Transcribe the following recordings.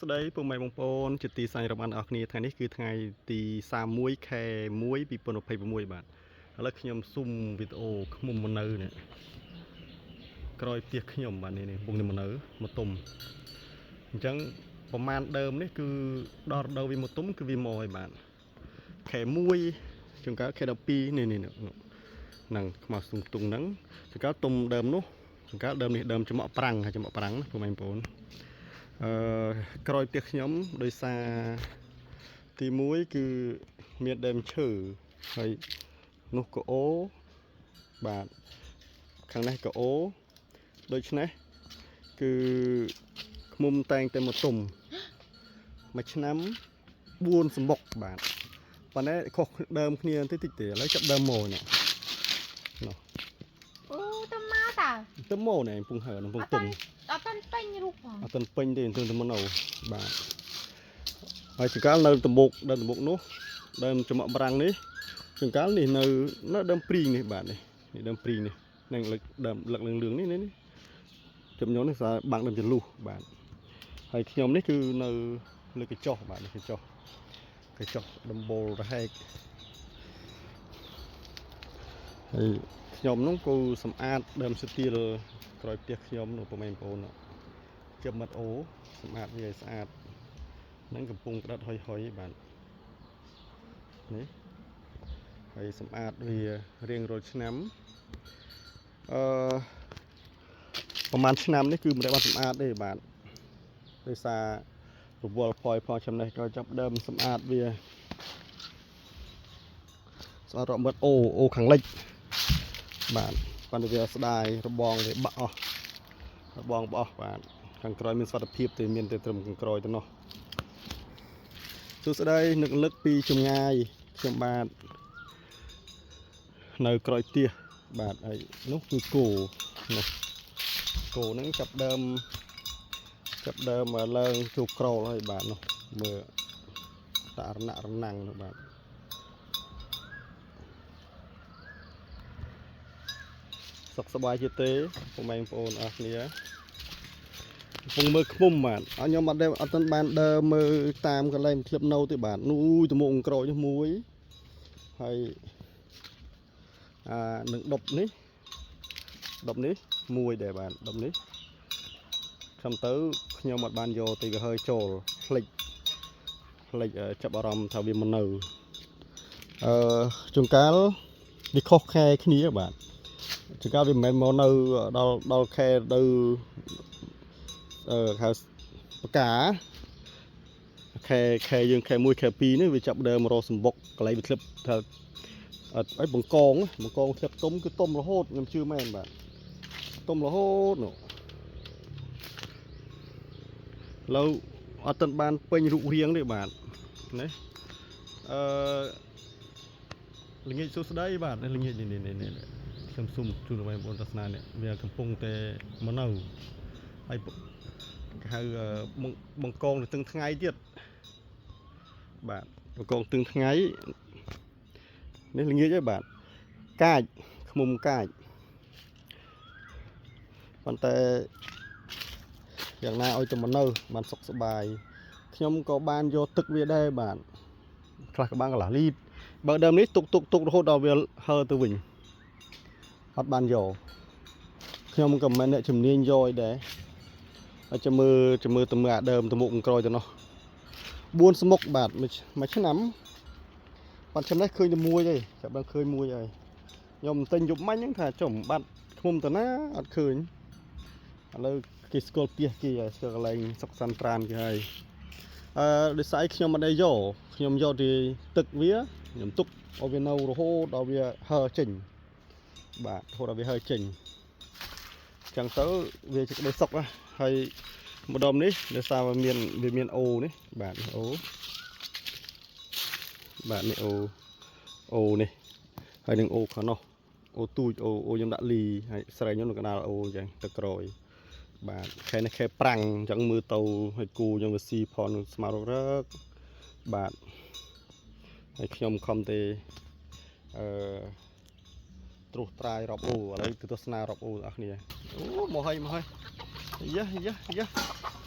ស្ដីពុកម៉ែបងប្អូនជាទីសាញ់របស់អ្នកគ្នាថ្ងៃនេះគឺថ្ងៃទី31ខែ1 2026បាទឥឡូវខ្ញុំស៊ុំវីដេអូឃ្មុំមនៅនេះក្រោយផ្ទះខ្ញុំបាទនេះពងនេះមនៅមកទុំអញ្ចឹងប្រមាណដើមនេះគឺដល់រដូវវាមកទុំគឺវាមកហើយបាទខែ1ចង្កើខែ12នេះហ្នឹងខ្មៅទុំហ្នឹងចង្កើទុំដើមនោះចង្កើដើមនេះដើមចំអកប្រាំងហើយចំអកប្រាំងពុកម៉ែបងប្អូនក្រោយផ្ទះខ្ញុំដោយសារទី1គឺមានដើមឈើហើយនោះក៏អូបាទខាងនេះក៏អូដូច្នេះគឺឃ្មុំតែងតែមកទុំមួយឆ្នាំ4សម្បុកបាទប៉ុន្តែខុសដើមគ្នាតិចតិចទេឥឡូវចាប់ដើមមកនេះនោះអូតមកតាទៅមកនេះពងហើនឹងពងទុំអត់តាន់ពេញរូបផងអត់តាន់ពេញទេទៅមកនៅបាទហើយចង្កាលនៅតំបុកដើមតំបុកនោះដើមចំអកប្រាំងនេះចង្កាលនេះនៅដើមព្រីងនេះបាទនេះដើមព្រីងនេះនឹងលើកដើមលឹកលឿងនេះចំនួននេះសារបាំងដើមចលុះបាទហើយខ្ញុំនេះគឺនៅលើកញ្ចុះបាទនេះកញ្ចុះដំបូលរហែកហើយខ្ញុំនោះក៏សម្អាតដើមស្ទីលក្រោយផ្ទះខ្ញុំនៅប្រហែលបងប្អូនជិបមាត់អូសម្អាតវាឲ្យស្អាតនឹងកំពុងក្តិតហុយបាទនេះហើយសម្អាតវារៀងរាល់ឆ្នាំប្រហែលឆ្នាំនេះគឺមិនได้បានសម្អាតទេបាទដោយសាររវល់ផយចំណេះក៏ចាប់ដើមសម្អាតវាស្អាតរកមាត់អូខាងលិចបាទប៉ុន្តែវាស្ដាយរបងវាបាក់អស់របងបាក់អស់បាទខាងក្រោយមានសុខភាពតែមានតែត្រឹមខាងក្រោយទៅនោះសួស្ដីនឹកលឹកពីចម្ងាយខ្ញុំបាទនៅក្រោយផ្ទះបាទហើយនោះគឺគោនោះគោហ្នឹងចាប់ដើមឡើងជួបក្រោលហើយបាទនោះមើលតារណាំងនោះបាទសុខសប្បាយជាទេពុកម៉ែបងប្អូនអរគ្នាកំពុងមើលឃ្មុំបាទខ្ញុំអត់ទាន់បានដើរមើលតាមកន្លែងក្លឹបនៅទេបាទនោះទៅមុខក្រោយនេះមួយហើយនឹងដប់នេះមួយដែរបាទដប់នេះខ្ញុំទៅខ្ញុំអត់បានយកទៅវាhơiចូលផ្លិចចាប់អារម្មណ៍ថាវាមកនៅជួនកាលវាខុសខែគ្នាបាទជួនកាលវាមិនមែនមកនៅដល់ខែទៅហៅបកាខែយើងខែ1ខែ2នេះវាចាប់ដើមរកសម្បុកកន្លែងវាធ្លាប់ថាអីបង្កងធ្លាប់ទុំគឺទុំរហូតខ្ញុំជឿមែនបាទទុំរហូតនោះឥឡូវអត់ទាន់បានពេញរូបរាងទេបាទណាល្ងាចសួស្ដីបាទល្ងាចនេះខ្ញុំស៊ុំជូនបងប្អូនទស្សនានេះវាកំពុងតែមកនៅហើយគេហៅបង្កងទៅទាំងថ្ងៃទៀតបាទបង្កងទាំងថ្ងៃនេះល្ងាចហើយបាទកាចឃ្មុំកាចប៉ុន្តែយ៉ាងណាឲ្យតែមកនៅបានសុខសប្បាយខ្ញុំក៏បានយកទឹកវាដែរបាទខ្លះក៏បានកន្លះលីត្របើដើមនេះទុករហូតដល់វាហើទៅវិញអត់បានយកខ្ញុំក៏មិនអ្នកជំនាញយកឲ្យដែរហើយចាំមើលអាដើមទៅមុខក្រោយទៅនោះ4ស្មុកបាទមួយឆ្នាំបាត់ចំណេះឃើញតែមួយទេចាប់ដល់ឃើញមួយហើយខ្ញុំទិញយប់មិញហ្នឹងថាចំបាត់ឃ្មុំតាណាអត់ឃើញឥឡូវគេស្គាល់ផ្ទះគេហើយស្គាល់កន្លែងសុកសាន់ប្រានគេហើយដោយសារខ្ញុំមិនได้យកខ្ញុំយកទីទឹកវាខ្ញុំទុកឲ្យវានៅរហូតដល់វាហើចេញបាទរហូតដល់វាហើចេញចឹងទៅវាជាក្តីសុខហើយម្ដុំនេះដោយសារវាមានអូនេះបាទអូបាទនេះអូនេះហើយនឹងអូខាងនោះអូទូចអូខ្ញុំដាក់លីហើយស្រែខ្ញុំនៅកណ្ដាលអូអញ្ចឹងទឹកក្រោយបាទខែនេះខែប្រាំងអញ្ចឹងមើលទៅឲ្យគូខ្ញុំវាស៊ីផនស្មាររឹកបាទហើយខ្ញុំខំទេត្រុសត្រាយរាប់អូឥឡូវទៅទស្សនារាប់អូអ្នកគ្នាអូមកហើយយា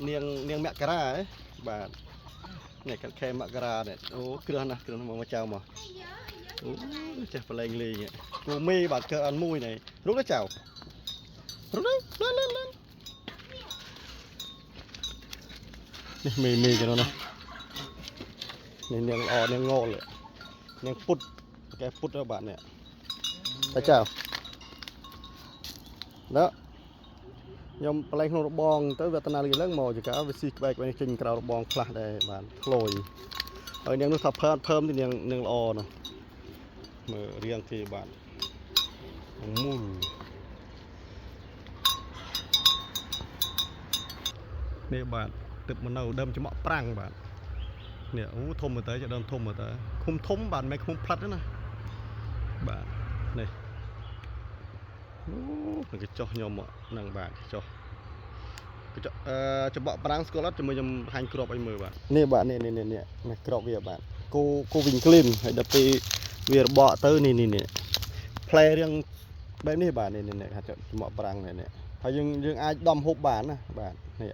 នាងមករា បាទនេះកាត់ខែមករានេះអូគ្រឿងណាគ្រឿងមកចៅមកអូចេះប្រឡែងលេងគូមេបាទកើតអត់មួយនេះរុកទៅចៅរុកទៅលឿននេះមេចឹងណានេះនាងល្អនាងងល់នាងពុតកែពុតទៅបាទនេះតាចៅđó nhom play không bong tới Việt Nam lớn mò chỉ cả về bay bên trên cầu bong khla đây bạn lồi ở những nước thập thơm thì những o nè mở riêng thì bạn mùi nè bạn tự mình đầu đâm cho mọi prang bạn nè thôm mà tới cho đâm thôm mà tới không thôm bạn mấy không phật nữa nè bạn này cái cho nhom nằng bạn cho cho bọ prang scholar cho mình hành crop anh mời bạn nè bạn nè crop về bạn cô Vinh Clean hay đập đi về bọ tới nè play riêng bên này bạn nè cho bọ prang này nè hay nhưng ai đâm hộp bạn nè bạn nè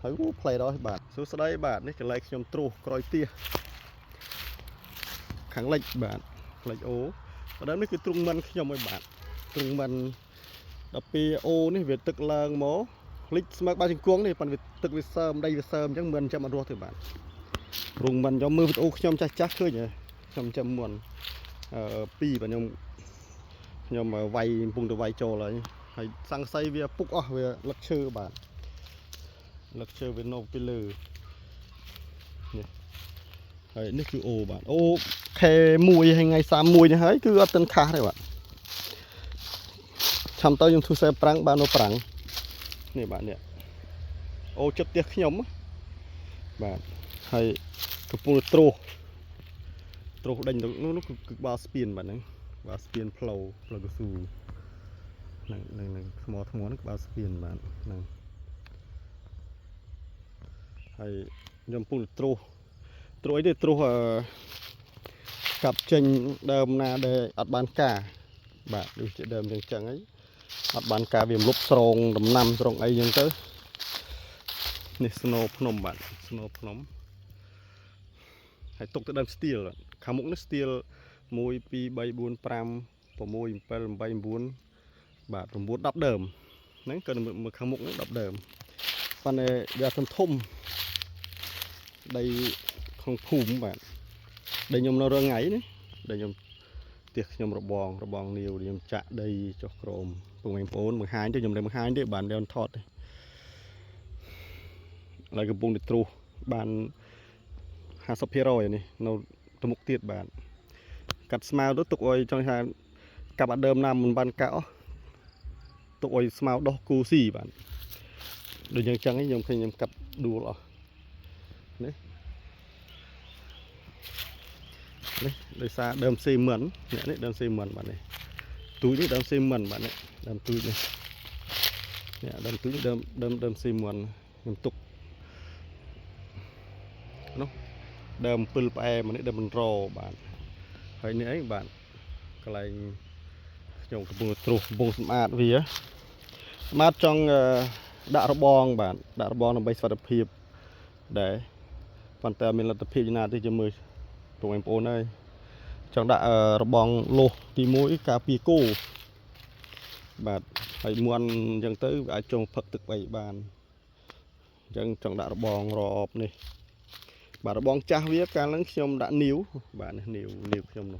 thấy play đó bạn số đây bạn đấy cái like nhom true coi tia khẳng lệnh bạn lệnh ố ở đó mới cái trung mân nhom mấy bạn trung mân đập đi ô này việc tức là mó lịch smart ba chừng cuống này phần việc tức việc sớm đây việc sớm chắc mân cho mà rùa thì bạn rùng mân cho mưa việc ô nhom chắc thôi nhỉ nhom muôn pi và nhom mà vay vùng được vay trò là phải sang xây về púc về lắc chơi bạn lắc chơi với nô pi lư đấy nước cứ ô bạn ô khe mùi hay ngày xa mùi này hết cứ tân khá đấy bạn chăm tới dùng thu xe prang bạn nó prang này bạn nè ô chấp tiếc nhóm bạn hay cái pun trô đánh nó cực ba spin bạn ấy ba spin flow cái su này mò nó ba spin bạn này hay nhom pun trô ấy để trô cặp tranh đơm na để ắt bán cả bạn đi chơi đơm chẳng ấy ắt bán cả viêm lốp sòng đầm năm sòng ấy nhưng tớiนี่สโนว์พนมบัดสโนว์พนมให้ตกแต่ดำสตีลขามุกนี่สตีลมวยปีใบบุญปรามปมวยไปใบบุญบาดผมบุญดับเดิมนั่นก็มือขามุกนี่ดับเดิมปันเดียร์ทนทุ่มได้ของภูมิบาดได้ยมเราเรื่องไงนี่ได้ยมเตียกยมระบองนิวยมจะได้จอกรมปุ่งแมงโป้มือหายได้ยมได้มือหายได้บานเดียวทอดlại cái bông để trù bàn hà sập hero này nó tụi mục tiệt bàn cắt smile đó tụi ơi trong hàng cặp bạn đơm nằm bàn cạo tụi ơi smile đó cú xì bạn để những trắng ấy nhom khi nhom cặp đua rồi đấy đây xa đơm xì mẩn đấy đơm xì mẩn bạn này túiนี้đơm xì mẩn bạn này đơm túi này đơm túi đơm xì mẩn nhom tục nó đơm pul pae mà nó đơm rò bạn hay nữa bạn cái này nhung cái bông trù bông smart vì á smart trong đạ bong bạn đạ bong là bay sạt phiệp để phần tờ mình là tập phiệp như nào thì cho mười tụi em ôn đây trong đạ bong lô thì mỗi cà phê cô bạn phải muôn chẳng tới ở trong phật thực bảy bàn chẳng trong đạ bong rọp này bạn bong cha viết càng lớn nhom đã níu bạn níu nhom nó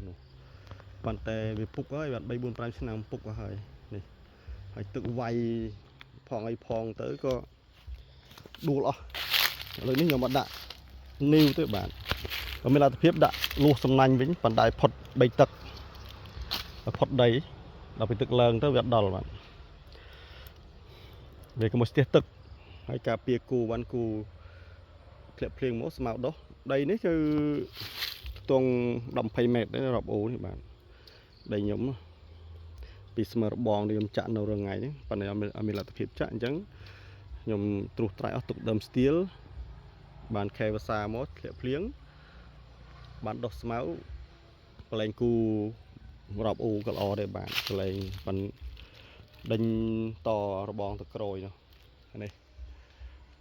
bàn tay về puk ấy bạn bay buôn prime năm puk ở hơi này phải tự vay phong tới có đua lo lấy những nhom bạn đã níu tới bạn còn mình là tiếp đã luôn sầm nanh vĩnh bàn tay phật bay tật phật đấy là phải tự lợn tới việt đòn bạn về cái một tiết tật hay cả pia cù ban cùเปลี่ยนโมสมาดđâyนี่คือตรงดำไพเมตได้รอบโอ้นี่บ้านได้ยมปีสมาร์บองได้ยมจันเอาเรื่องไงนี่ปัญญาอเมริกาผิดจันจังยมตรุษไตรเอาตุกดำสตีลบ้านแคร์ภาษาโมสเปลี่ยนบ้านดอกสมาร์แปลงกูรอบโอ้ก็รอได้บ้านแปลงปันดินต่อระบองตะกรอยเนาะอันนี้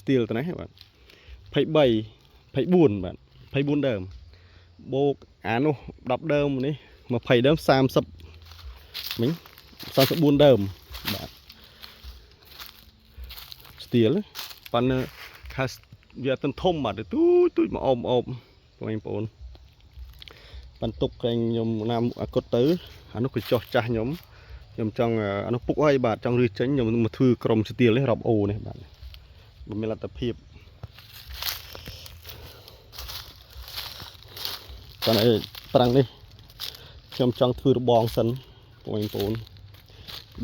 steel ទៅណាបាទ23 24បាទ24ដើមបូកអានោះ10ដើមនេះ20ដើម30មិញ34ដើមបាទ steel ប៉ុន្តែខាសវាអត់ធំបាទទូចមកអមបងប្អូនបានទុកក្រែងខ្ញុំណាំអាកុតទៅអានោះក៏ចោះចាស់ខ្ញុំចង់អានោះពុកហើយបាទចង់រឺចេញខ្ញុំមកធ្វើក្រុម steel នេះរាប់អូនេះបាទបើមានលទ្ធភាពប៉ុន្តែប្រាំងនេះខ្ញុំចង់ធ្វើរបងសិនបងប្អូន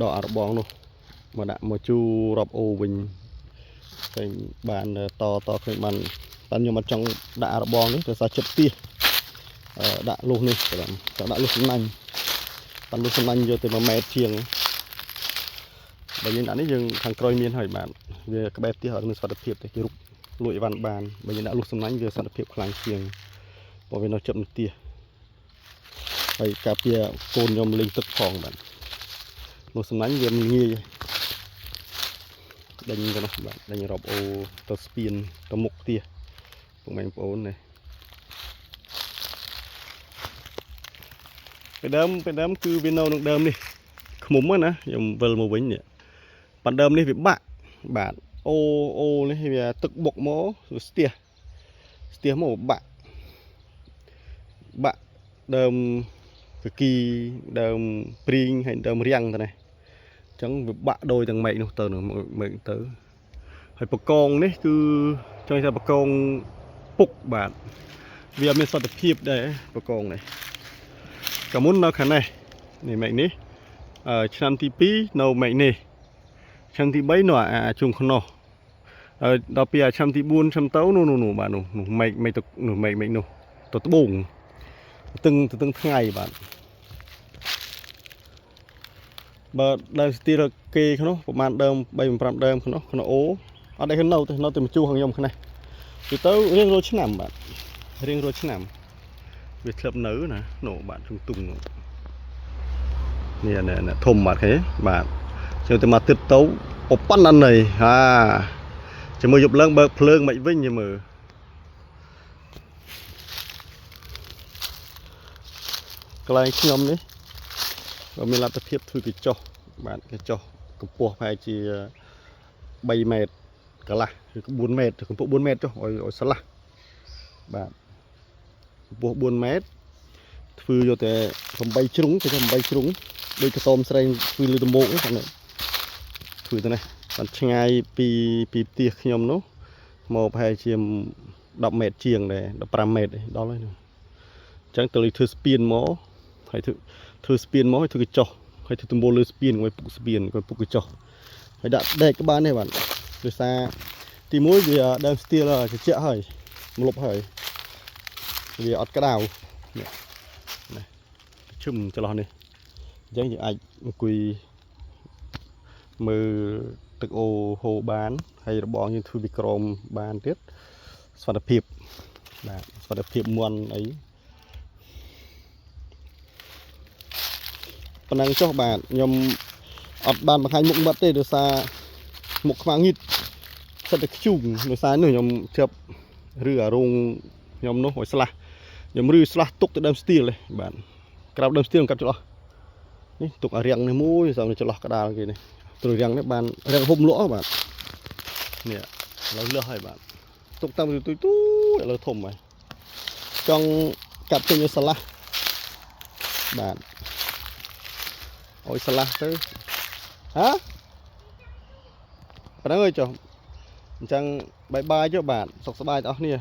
ដកអារបងនោះមកដាក់មកជូររាប់អូវិញឃើញបានតឃើញបានតែខ្ញុំអត់ចង់ដាក់អារបងនេះទៅសារចិត្តទៀសដាក់លុះនេះចង់ដាក់លុះសំណាញ់បានលុះសំណាញ់យកទៅ1ម៉ែត្រជាងបើយើងដាក់នេះយើងខាងក្រោយមានហើយបាទវាក្បែរទៀសអត់មានសុខភាពទេគេរុកលួចអីវ៉ាន់បានបើយើងដាក់លុះសំណាញ់វាសុខភាពខ្លាំងជាងព្រោះវានៅជិតនឹងទៀសហើយការពារកូនខ្ញុំលេងទឹកផងបាទលុះសំណាញ់វាមិនងាយដេញទៅនោះបាទដេញរាប់អូទៅស្ពានទៅមុខទៀសបងប្អូននេះពេលដើមគឺវានៅនឹងដើមនេះខ្មុំណាខ្ញុំវិលមកវិញនេះប៉ាន់ដើមនេះវាបាក់បាទអូនេះវាទឹកបុកមកស្ទះមកបាក់ដើមកគីដើមព្រីងហើយដើមរាំងទៅនេះអញ្ចឹងវាបាក់ដោយទាំងម៉េចនោះទៅហើយបកងនេះគឺចង់ថាបកងពុកបាទវាមានសុខភាពដែរបកងនេះកាមុននៅខាងនេះម៉េចនេះឆ្នាំទី2នៅម៉េចនេះឆ្នាំទី3នៅអាជុំខ្នោះដល់ពីអាឆ្នាំទី4ឆ្នាំទៅនោះបាទនោះម៉េចទៅនោះម៉េចនោះទៅត្បូងទៅថ្ងៃបាទបើដើមស្ទីលគេក្នុងប្រហែលដើម3 5ដើមក្នុងអូអត់ដែលនៅតែមកជួខាងខ្ញុំខ្លះទៅរៀងរាល់ឆ្នាំបាទរៀងរាល់ឆ្នាំវាធ្លាប់នៅណានោះបាទទុំនេះធំបាទឃើញបាទចូលទៅមកទឹកទៅប៉ុណ្ណឹងនេះជាមួយយប់ឡើងបើកភ្លើងមិនវិញយមើលកន្លែងខ្ញុំនេះបើមានលទ្ធភាពធ្វើកញ្ចុះបាទកញ្ចុះកម្ពស់ប្រហែលជា3ម៉ែត្រកន្លះឬ4ម៉ែត្រកម្ពស់4ម៉ែត្រចុះឲ្យស្លាស់បាទកម្ពស់4ម៉ែត្រធ្វើយកតែ8ជ្រុងគេថា8ជ្រុងដូចកសោមស្រែងធ្វើលើដំបូកហ្នឹងធ្វើទៅនេះបានឆ្ងាយពីផ្ទះខ្ញុំនោះមកប្រហែលជា10ម៉ែត្រជាងដែរ15ម៉ែត្រដល់ហើយនោះអញ្ចឹងទៅធ្វើស្ពានមកហើយធ្វើស្ពានមកហើយធ្វើកញ្ចុះហើយធ្វើដំបូលលើស្ពានឲ្យពុកស្ពានឲ្យពុកកញ្ចុះហើយដាក់ដែកក្បាលនេះបាទដោយសារទី1វាដើមស្ទៀលត្រជាក់ហើយម្លប់ហើយវាអត់ក្តៅនេះឈឹមចន្លោះនេះអញ្ចឹងយើងអាចអង្គុយមើលទឹកអូហូរបានហើយរបងយើងធ្វើពីក្រមបានទៀតសុខភាពបាទសុខភាពមន់អីប៉ុណ្ណឹងចុះបាទខ្ញុំអត់បានបង្ហាញមុខមាត់ទេដោយសារមុខខ្វាងងីតសិតតែខ្ជូងដោយសារនោះខ្ញុំចាប់ឬអារងខ្ញុំនោះឲ្យស្លាស់ខ្ញុំឬស្លាស់ទុកទៅដើមស្ទៀលទេបាទក្រៅដើមស្ទៀលកាត់ចន្លោះនេះទុកអារាំងនេះមួយសម្រាប់ចន្លោះក្តាលគេនេះត្រូវរាំងនេះបានរាំងហុំលក់បាទនេះឥឡូវលឺហើយបាទទុកតាមទូឥឡូវធំហើយចង់កាត់ចេញឲ្យស្លាស់បាទឲ្យស្លាស់ទៅប៉ុណ្ណឹងអើយចុះអញ្ចឹងបាយចុះបាទសុខសប្បាយទាំងអស់គ្នា